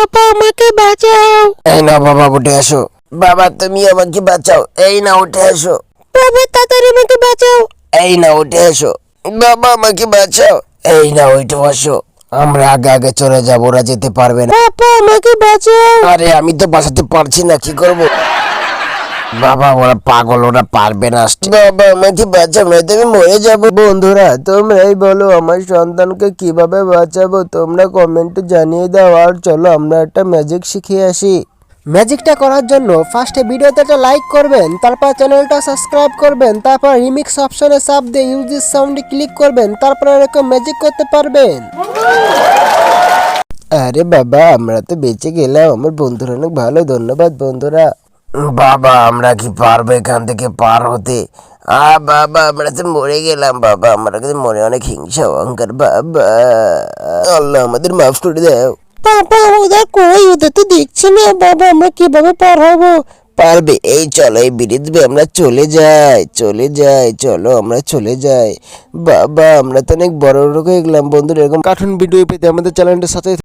বাবা আমাকে বাঁচাও। এই না বাবা, উঠে আসো। বাবা তুমি আমাকে বাঁচাও। এই না উঠে আসো। বাবা তাড়াতাড়ি আমাকে বাঁচাও। এই না উঠে আসো। বাবা আমাকে বাঁচাও। এই না উঠে আসো। আমরা আগে আগে চলে যাবো, ওরা যেতে পারবে না। বাবা আমাকে বাঁচাও। আরে আমি তো বাঁচাতে পারছি না, কি করব? বাবা ওরা পাগল, ওরা পারবে না আসতে। বাবা আমাকে বাঁচাও, নয়তো আমি মরে যাবো। বন্ধুরা তোমরাই বলো আমার সন্তানকে কিভাবে বাঁচাবো, তোমরা কমেন্টে জানিয়ে দাও। আর চলো আমরা একটা ম্যাজিক শিখে আসি। ম্যাজিকটা করার জন্য ফার্স্টে ভিডিওতে একটা লাইক করবেন, তারপর চ্যানেলটা সাবস্ক্রাইব করবেন, তারপর রিমিক্স অপশনে চাপ দিয়ে ইউজ দিস সাউন্ডে ক্লিক করবেন, তারপর এরকম ম্যাজিক করতে পারবেন। আরে বাবা আমরা তো বেঁচে গেলাম, আমার বন্ধুরা অনেক ভালো, ধন্যবাদ বন্ধুরা। বাবা আমরা কি পারবো এখান থেকে পার হতে? বাবা আমরা তো মরে গেলাম। বাবা আমার কাছে মনে অনেক হিংসা অহংকার। বাবা আল্লাহ আমাদের মাফ করে দাও। বাবা ওদের কই? ওদের তো দেখছি না। বাবা আমরা কিভাবে পার হবো? পারবে, এই চলো এই ব্রিজ দিয়ে আমরা চলে যাই, চলে যাই, চলো আমরা চলে যাই। বাবা আমরা তো অনেক বড় লোক হয়ে গেলাম। বন্ধুরা এরকম কার্টুন ভিডিও পেতে আমাদের চ্যানেলটার সাথে